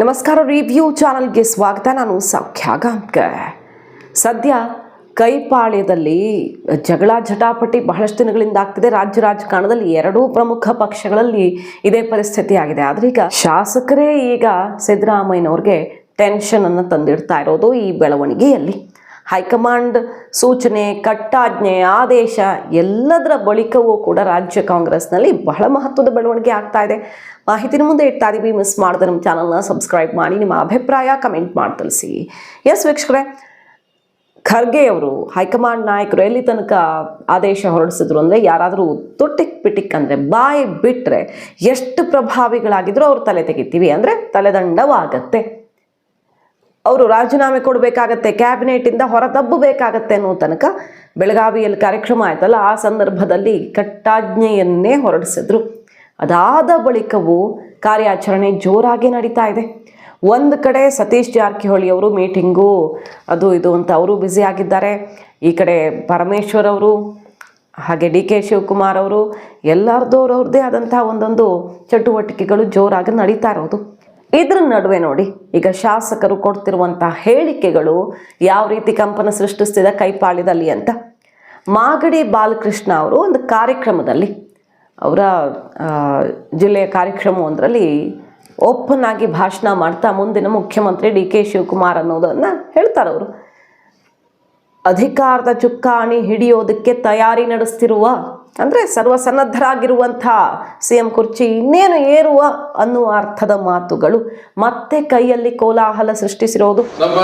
ನಮಸ್ಕಾರ, ರಿವ್ಯೂ ಚಾನಲ್ಗೆ ಸ್ವಾಗತ. ನಾನು ಸೌಖ್ಯ ಗಾಂವ್ಕರ್. ಸದ್ಯ ಕೈಪಾಳ್ಯದಲ್ಲಿ ಜಗಳ ಜಟಾಪಟಿ ಬಹಳಷ್ಟು ದಿನಗಳಿಂದ ಆಗ್ತಿದೆ. ರಾಜ್ಯ ರಾಜಕಾರಣದಲ್ಲಿ ಎರಡೂ ಪ್ರಮುಖ ಪಕ್ಷಗಳಲ್ಲಿ ಇದೇ ಪರಿಸ್ಥಿತಿ ಆಗಿದೆ. ಆದರೆ ಈಗ ಶಾಸಕರೇ ಈಗ ಸಿದ್ದರಾಮಯ್ಯನವ್ರಿಗೆ ಟೆನ್ಷನ್ ಅನ್ನು ತಂದಿಡ್ತಾ ಇರೋದು ಈ ಬೆಳವಣಿಗೆಯಲ್ಲಿ. ಹೈಕಮಾಂಡ್ ಸೂಚನೆ, ಕಟ್ಟಾಜ್ಞೆ, ಆದೇಶ ಎಲ್ಲದರ ಬಳಿಕವೂ ಕೂಡ ರಾಜ್ಯ ಕಾಂಗ್ರೆಸ್ನಲ್ಲಿ ಬಹಳ ಮಹತ್ವದ ಬೆಳವಣಿಗೆ ಆಗ್ತಾ ಇದೆ. ಮಾಹಿತಿನ ಮುಂದೆ ಇಡ್ತಾ ಇದೀವಿ. ಮಿಸ್ ಮಾಡಿದ್ರೆ ನಮ್ಮ ಚಾನಲ್ನ ಸಬ್ಸ್ಕ್ರೈಬ್ ಮಾಡಿ, ನಿಮ್ಮ ಅಭಿಪ್ರಾಯ ಕಮೆಂಟ್ ಮಾಡಿ ತಿಳಿಸಿ. ಎಸ್ ವೀಕ್ಷಕರೇ, ಖರ್ಗೆ ಅವರು ಹೈಕಮಾಂಡ್ ನಾಯಕರು ಎಲ್ಲಿ ತನಕ ಆದೇಶ ಹೊರಡಿಸಿದ್ರು ಅಂದರೆ, ಯಾರಾದರೂ ತುಟಿಕ್ ಪಿಟಿಕ್ ಅಂದರೆ ಬಾಯಿ ಬಿಟ್ಟರೆ ಎಷ್ಟು ಪ್ರಭಾವಿಗಳಾಗಿದ್ರು ಅವ್ರು ತಲೆ ತೆಗಿತೀವಿ ಅಂದರೆ ತಲೆದಂಡವಾಗತ್ತೆ, ಅವರು ರಾಜೀನಾಮೆ ಕೊಡಬೇಕಾಗತ್ತೆ, ಕ್ಯಾಬಿನೆಟಿಂದ ಹೊರದಬ್ಬಬೇಕಾಗತ್ತೆ ಅನ್ನೋ ತನಕ ಬೆಳಗಾವಿಯಲ್ಲಿ ಕಾರ್ಯಕ್ರಮ ಆಯ್ತಲ್ಲ, ಆ ಸಂದರ್ಭದಲ್ಲಿ ಕಟ್ಟಾಜ್ಞೆಯನ್ನೇ ಹೊರಡಿಸಿದ್ರು. ಅದಾದ ಬಳಿಕವೂ ಕಾರ್ಯಾಚರಣೆ ಜೋರಾಗಿ ನಡೀತಾ ಇದೆ. ಒಂದು ಕಡೆ ಸತೀಶ್ ಜಾರಕಿಹೊಳಿ ಅವರು ಮೀಟಿಂಗು ಅದು ಇದು ಅಂತ ಅವರು ಬ್ಯುಸಿ ಆಗಿದ್ದಾರೆ. ಈ ಕಡೆ ಪರಮೇಶ್ವರ್ ಅವರು ಹಾಗೆ ಡಿ ಕೆ ಶಿವಕುಮಾರ್ ಅವರು ಎಲ್ಲರದವ್ರವ್ರದ್ದೇ ಆದಂತಹ ಒಂದೊಂದು ಚಟುವಟಿಕೆಗಳು ಜೋರಾಗಿ ನಡೀತಾ ಇರೋದು. ಇದ್ರ ನಡುವೆ ನೋಡಿ, ಈಗ ಶಾಸಕರು ಕೊಡ್ತಿರುವಂತಹ ಹೇಳಿಕೆಗಳು ಯಾವ ರೀತಿ ಕಂಪನ ಸೃಷ್ಟಿಸ್ತಿದೆ ಕೈಪಾಳ್ಯದಲ್ಲಿ ಅಂತ. ಮಾಗಡಿ ಬಾಲಕೃಷ್ಣ ಅವರು ಒಂದು ಕಾರ್ಯಕ್ರಮದಲ್ಲಿ, ಅವರ ಜಿಲ್ಲೆಯ ಕಾರ್ಯಕ್ರಮವೊಂದರಲ್ಲಿ ಓಪನ್ ಆಗಿ ಭಾಷಣ ಮಾಡ್ತಾ ಮುಂದಿನ ಮುಖ್ಯಮಂತ್ರಿ ಡಿ ಕೆ ಶಿವಕುಮಾರ್ ಅನ್ನೋದನ್ನು ಹೇಳ್ತಾರೆ. ಅವರು ಅಧಿಕಾರದ ಚುಕ್ಕಾಣಿ ಹಿಡಿಯೋದಕ್ಕೆ ತಯಾರಿ ನಡೆಸ್ತಿರುವ, ಅಂದರೆ ಸರ್ವಸನ್ನದ್ಧರಾಗಿರುವಂಥ CM ಕುರ್ಚಿ ಇನ್ನೇನು ಏರುವ ಅನ್ನುವ ಅರ್ಥದ ಮಾತುಗಳು ಮತ್ತೆ ಕೈಯಲ್ಲಿ ಕೋಲಾಹಲ ಸೃಷ್ಟಿಸಿರೋದು. ನಮ್ಮ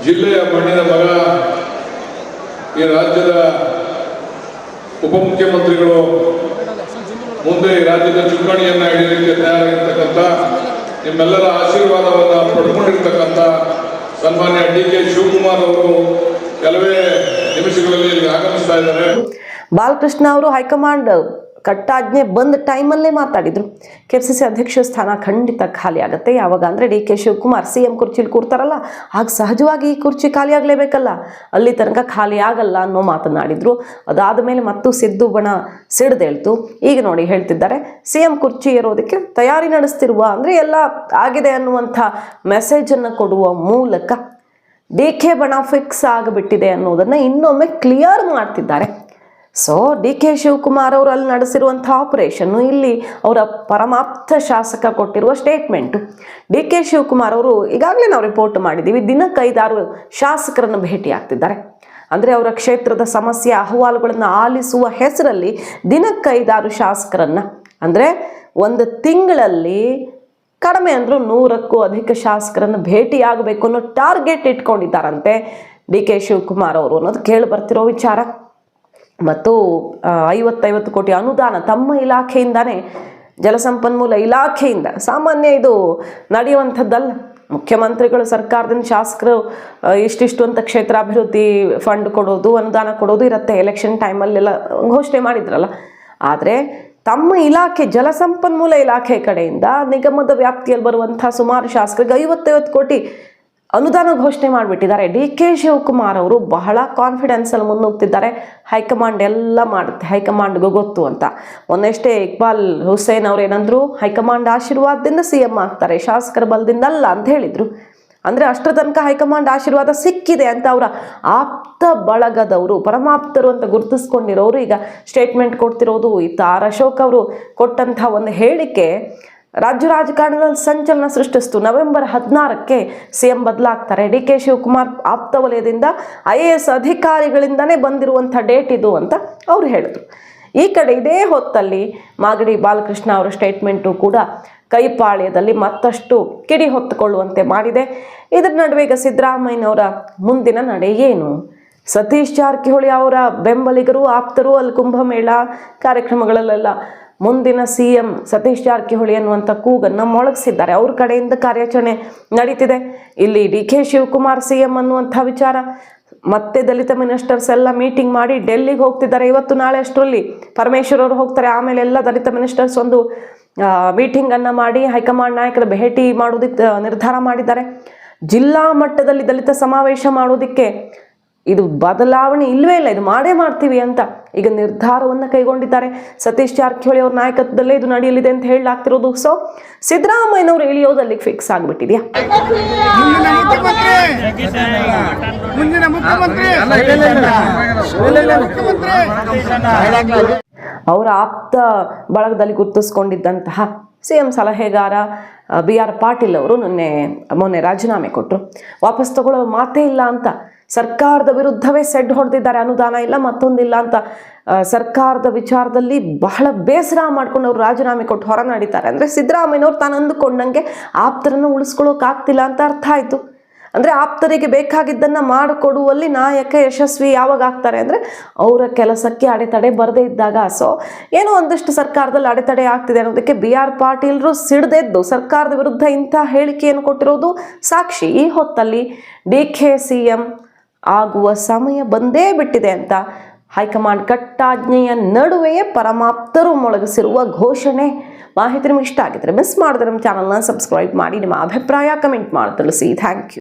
ಜಿಲ್ಲೆಯ ಮಣ್ಣಿನ ಮಗ, ಈ ರಾಜ್ಯದ ಉಪಮುಖ್ಯಮಂತ್ರಿಗಳು ಮುಂದೆ ಈ ರಾಜ್ಯದ ಚುಕ್ಕಾಣಿಯನ್ನ ಹಿಡಿಯಲಿಕ್ಕೆ ತಯಾರಾಗಿರ್ತಕ್ಕಂಥ, ನಿಮ್ಮೆಲ್ಲರ ಆಶೀರ್ವಾದವನ್ನು ಪಡ್ಕೊಂಡಿರ್ತಕ್ಕಂಥ ಸನ್ಮಾನ್ಯ ಡಿ ಕೆ ಶಿವಕುಮಾರ್ ಅವರು ಕೆಲವೇ ನಿಮಿಷಗಳಲ್ಲಿ ಇಲ್ಲಿ ಆಗಮಿಸ್ತಾ ಇದ್ದಾರೆ. ಬಾಲಕೃಷ್ಣ ಅವರು ಹೈಕಮಾಂಡ್ ಕಟ್ಟಾಜ್ಞೆ ಬಂದ ಟೈಮಲ್ಲೇ ಮಾತಾಡಿದ್ರು, KPCC ಅಧ್ಯಕ್ಷ ಸ್ಥಾನ ಖಂಡಿತ ಖಾಲಿ ಆಗುತ್ತೆ. ಯಾವಾಗ ಅಂದರೆ ಡಿ ಕೆ ಶಿವಕುಮಾರ್ CM ಕುರ್ಚಿಲಿ ಕೂರ್ತಾರಲ್ಲ, ಆಗ ಸಹಜವಾಗಿ ಈ ಕುರ್ಚಿ ಖಾಲಿ ಆಗಲೇಬೇಕಲ್ಲ, ಅಲ್ಲಿ ತನಕ ಖಾಲಿ ಆಗಲ್ಲ ಅನ್ನೋ ಮಾತನಾಡಿದ್ರು. ಅದಾದ ಮೇಲೆ ಮತ್ತು ಸಿದ್ದು ಬಣ ಸಿಡ್ದೇಳ್ತು. ಈಗ ನೋಡಿ ಹೇಳ್ತಿದ್ದಾರೆ, CM ಕುರ್ಚಿ ಏರೋದಕ್ಕೆ ತಯಾರಿ ನಡೆಸ್ತಿರುವ, ಅಂದರೆ ಎಲ್ಲ ಆಗಿದೆ ಅನ್ನುವಂಥ ಮೆಸೇಜನ್ನು ಕೊಡುವ ಮೂಲಕ ಡಿ ಕೆ ಬಣ ಫಿಕ್ಸ್ ಆಗಿಬಿಟ್ಟಿದೆ ಅನ್ನೋದನ್ನು ಇನ್ನೊಮ್ಮೆ ಕ್ಲಿಯರ್ ಮಾಡ್ತಿದ್ದಾರೆ. ಸೊ ಡಿ ಕೆ ಶಿವಕುಮಾರ್ ಅವರು ಅಲ್ಲಿ ನಡೆಸಿರುವಂಥ ಆಪರೇಷನ್ನು, ಇಲ್ಲಿ ಅವರ ಪರಮಾಪ್ತ ಶಾಸಕ ಕೊಟ್ಟಿರುವ ಸ್ಟೇಟ್ಮೆಂಟು. ಡಿ ಕೆ ಶಿವಕುಮಾರ್ ಅವರು ಈಗಾಗಲೇ ನಾವು ರಿಪೋರ್ಟ್ ಮಾಡಿದ್ದೀವಿ, ದಿನಕ್ಕೆ 5-6 ಶಾಸಕರನ್ನು ಭೇಟಿ ಆಗ್ತಿದ್ದಾರೆ. ಅಂದರೆ ಅವರ ಕ್ಷೇತ್ರದ ಸಮಸ್ಯೆ ಅಹವಾಲುಗಳನ್ನು ಆಲಿಸುವ ಹೆಸರಲ್ಲಿ ದಿನಕ್ಕೆ 5-6 ಶಾಸಕರನ್ನು, ಅಂದರೆ ಒಂದು ತಿಂಗಳಲ್ಲಿ ಕಡಿಮೆ ಅಂದರೂ 100ಕ್ಕೂ ಅಧಿಕ ಶಾಸಕರನ್ನು ಭೇಟಿಯಾಗಬೇಕು ಅನ್ನೋ ಟಾರ್ಗೆಟ್ ಇಟ್ಕೊಂಡಿದ್ದಾರಂತೆ ಡಿ ಕೆ ಶಿವಕುಮಾರ್ ಅವರು ಅನ್ನೋದು ಕೇಳಿ ಬರ್ತಿರೋ ವಿಚಾರ. ಮತ್ತು 50 ಕೋಟಿ ಅನುದಾನ ತಮ್ಮ ಇಲಾಖೆಯಿಂದಾನೇ, ಜಲಸಂಪನ್ಮೂಲ ಇಲಾಖೆಯಿಂದ, ಸಾಮಾನ್ಯ ಇದು ನಡೆಯುವಂಥದ್ದಲ್ಲ. ಮುಖ್ಯಮಂತ್ರಿಗಳು ಸರ್ಕಾರದಿಂದ ಶಾಸಕರು ಇಷ್ಟಿಷ್ಟು ಅಂತ ಕ್ಷೇತ್ರಾಭಿವೃದ್ಧಿ ಫಂಡ್ ಕೊಡೋದು, ಅನುದಾನ ಕೊಡೋದು ಇರುತ್ತೆ. ಎಲೆಕ್ಷನ್ ಟೈಮಲ್ಲೆಲ್ಲ ಘೋಷಣೆ ಮಾಡಿದ್ರಲ್ಲ. ಆದರೆ ತಮ್ಮ ಇಲಾಖೆ ಜಲಸಂಪನ್ಮೂಲ ಇಲಾಖೆ ಕಡೆಯಿಂದ ನಿಗಮದ ವ್ಯಾಪ್ತಿಯಲ್ಲಿ ಬರುವಂಥ ಸುಮಾರು ಶಾಸಕರಿಗೆ 50 ಕೋಟಿ ಅನುದಾನ ಘೋಷಣೆ ಮಾಡಿಬಿಟ್ಟಿದ್ದಾರೆ. ಡಿ ಕೆ ಶಿವಕುಮಾರ್ ಅವರು ಬಹಳ ಕಾನ್ಫಿಡೆನ್ಸಲ್ಲಿ ಮುನ್ನುಗ್ತಿದ್ದಾರೆ. ಹೈಕಮಾಂಡ್ ಎಲ್ಲ ಮಾಡುತ್ತೆ, ಹೈಕಮಾಂಡ್ಗೂ ಗೊತ್ತು ಅಂತ. ಮೊನ್ನೆಷ್ಟೇ ಇಕ್ಬಾಲ್ ಹುಸೇನ್ ಅವ್ರು ಏನಂದ್ರು, ಹೈಕಮಾಂಡ್ ಆಶೀರ್ವಾದದಿಂದ CM ಆಗ್ತಾರೆ, ಶಾಸಕರ ಬಲದಿಂದ ಅಲ್ಲ ಅಂತ ಹೇಳಿದರು. ಅಂದರೆ ಅಷ್ಟರ ತನಕ ಹೈಕಮಾಂಡ್ ಆಶೀರ್ವಾದ ಸಿಕ್ಕಿದೆ ಅಂತ ಅವರ ಆಪ್ತ ಬಳಗದವರು, ಪರಮಾಪ್ತರು ಅಂತ ಗುರುತಿಸ್ಕೊಂಡಿರೋರು ಈಗ ಸ್ಟೇಟ್ಮೆಂಟ್ ಕೊಡ್ತಿರೋದು. ಇತ್ತ ಆರ್ ಅಶೋಕ್ ಅವರು ಕೊಟ್ಟಂಥ ಒಂದು ಹೇಳಿಕೆ ರಾಜ್ಯ ರಾಜಕಾರಣದಲ್ಲಿ ಸಂಚಲನ ಸೃಷ್ಟಿಸ್ತು. ನವೆಂಬರ್ 16ಕ್ಕೆ CM ಬದಲಾಗ್ತಾರೆ. ಡಿ ಕೆ ಶಿವಕುಮಾರ್ ಆಪ್ತ ವಲಯದಿಂದ IAS ಅಧಿಕಾರಿಗಳಿಂದನೇ ಬಂದಿರುವಂಥ ಡೇಟ್ ಇದು ಅಂತ ಅವ್ರು ಹೇಳಿದ್ರು. ಈ ಕಡೆ ಇದೇ ಹೊತ್ತಲ್ಲಿ ಮಾಗಡಿ ಬಾಲಕೃಷ್ಣ ಅವರ ಸ್ಟೇಟ್ಮೆಂಟು ಕೂಡ ಕೈಪಾಳ್ಯದಲ್ಲಿ ಮತ್ತಷ್ಟು ಕಿಡಿ ಹೊತ್ತುಕೊಳ್ಳುವಂತೆ ಮಾಡಿದೆ. ಇದರ ನಡುವೆ ಈಗ ಸಿದ್ದರಾಮಯ್ಯನವರ ಮುಂದಿನ ನಡೆ ಏನು? ಸತೀಶ್ ಜಾರಕಿಹೊಳಿ ಅವರ ಬೆಂಬಲಿಗರು, ಆಪ್ತರು ಅಲ್ಲಿ ಕುಂಭಮೇಳ ಕಾರ್ಯಕ್ರಮಗಳಲ್ಲೆಲ್ಲ ಮುಂದಿನ CM ಸತೀಶ್ ಜಾರಕಿಹೊಳಿ ಅನ್ನುವಂಥ ಕೂಗನ್ನು ಮೊಳಗಿಸಿದ್ದಾರೆ. ಅವ್ರ ಕಡೆಯಿಂದ ಕಾರ್ಯಾಚರಣೆ ನಡೀತಿದೆ. ಇಲ್ಲಿ ಡಿ ಕೆ ಶಿವಕುಮಾರ್ CM ಅನ್ನುವಂಥ ವಿಚಾರ, ಮತ್ತೆ ದಲಿತ ಮಿನಿಸ್ಟರ್ಸ್ ಎಲ್ಲ ಮೀಟಿಂಗ್ ಮಾಡಿ ಡೆಲ್ಲಿಗೆ ಹೋಗ್ತಿದ್ದಾರೆ. ಇವತ್ತು ನಾಳೆ ಅಷ್ಟರಲ್ಲಿ ಪರಮೇಶ್ವರ್ ಅವರು ಹೋಗ್ತಾರೆ. ಆಮೇಲೆ ಎಲ್ಲ ದಲಿತ ಮಿನಿಸ್ಟರ್ಸ್ ಒಂದು ಮೀಟಿಂಗನ್ನು ಮಾಡಿ ಹೈಕಮಾಂಡ್ ನಾಯಕರ ಭೇಟಿ ಮಾಡೋದಕ್ಕೆ ನಿರ್ಧಾರ ಮಾಡಿದ್ದಾರೆ. ಜಿಲ್ಲಾ ಮಟ್ಟದಲ್ಲಿ ದಲಿತ ಸಮಾವೇಶ ಮಾಡೋದಕ್ಕೆ ಇದು ಬದಲಾವಣೆ ಇಲ್ವೇ ಇಲ್ಲ, ಇದು ಮಾಡೇ ಮಾಡ್ತೀವಿ ಅಂತ ಈಗ ನಿರ್ಧಾರವನ್ನು ಕೈಗೊಂಡಿದ್ದಾರೆ. ಸತೀಶ್ ಜಾರಕಿಹೊಳಿ ಅವ್ರ ನಾಯಕತ್ವದಲ್ಲೇ ಇದು ನಡೆಯಲಿದೆ ಅಂತ ಹೇಳಲಾಗ್ತಿರೋದು. ಸೊ ಸಿದ್ದರಾಮಯ್ಯನವರು ಇಳಿಯೋದು ಅಲ್ಲಿಗೆ ಫಿಕ್ಸ್ ಆಗಿಬಿಟ್ಟಿದೆಯಾ? ಅವರ ಆಪ್ತ ಬಳಗದಲ್ಲಿ ಗುರುತಿಸ್ಕೊಂಡಿದ್ದಂತಹ CM ಸಲಹೆಗಾರ BR ಪಾಟೀಲ್ ಅವರು ಮೊನ್ನೆ ರಾಜೀನಾಮೆ ಕೊಟ್ಟರು. ವಾಪಸ್ ತಗೊಳ್ಳೋ ಮಾತೇ ಇಲ್ಲ ಅಂತ ಸರ್ಕಾರದ ವಿರುದ್ಧವೇ ಸೆಡ್ ಹೊಡೆದಿದ್ದಾರೆ. ಅನುದಾನ ಇಲ್ಲ, ಮತ್ತೊಂದಿಲ್ಲ ಅಂತ ಸರ್ಕಾರದ ವಿಚಾರದಲ್ಲಿ ಬಹಳ ಬೇಸರ ಮಾಡ್ಕೊಂಡು ಅವ್ರು ರಾಜೀನಾಮೆ ಕೊಟ್ಟು ಹೊರ ನಡೀತಾರೆ. ಅಂದರೆ ಸಿದ್ದರಾಮಯ್ಯನವ್ರು ತಾನು ಅಂದುಕೊಂಡಂಗೆ ಆಪ್ತರನ್ನು ಉಳಿಸ್ಕೊಳ್ಳೋಕ್ಕಾಗ್ತಿಲ್ಲ ಅಂತ ಅರ್ಥ ಆಯಿತು. ಅಂದರೆ ಆಪ್ತರಿಗೆ ಬೇಕಾಗಿದ್ದನ್ನು ಮಾಡಿಕೊಡುವಲ್ಲಿ ನಾಯಕ ಯಶಸ್ವಿ ಯಾವಾಗ ಆಗ್ತಾರೆ ಅಂದರೆ ಅವರ ಕೆಲಸಕ್ಕೆ ಅಡೆತಡೆ ಬರದೇ ಇದ್ದಾಗ. ಸೊ ಏನೋ ಒಂದಷ್ಟು ಸರ್ಕಾರದಲ್ಲಿ ಅಡೆತಡೆ ಆಗ್ತಿದೆ ಅನ್ನೋದಕ್ಕೆ BR ಪಾಟೀಲ್ರು ಸಿಡ್ದೆದ್ದು ಸರ್ಕಾರದ ವಿರುದ್ಧ ಇಂಥ ಹೇಳಿಕೆಯನ್ನು ಕೊಟ್ಟಿರೋದು ಸಾಕ್ಷಿ. ಈ ಹೊತ್ತಲ್ಲಿ DK CM ಆಗುವ ಸಮಯ ಬಂದೇ ಬಿಟ್ಟಿದೆ ಅಂತ ಹೈಕಮಾಂಡ್ ಕಟ್ಟಾಜ್ಞೆಯ ನಡುವೆಯೇ ಪರಮಾಪ್ತರು ಮೊಳಗಿಸಿರುವ ಘೋಷಣೆ. ಮಾಹಿತಿ ನಿಮಗೆ ಇಷ್ಟ ಆಗಿದ್ರೆ ಮಿಸ್ ಮಾಡಿದ್ರೆ ನಮ್ಮ ಚಾನಲ್ನ ಸಬ್ಸ್ಕ್ರೈಬ್ ಮಾಡಿ, ನಿಮ್ಮ ಅಭಿಪ್ರಾಯ ಕಮೆಂಟ್ ಮಾಡಿ ತಿಳಿಸಿ. Thank you.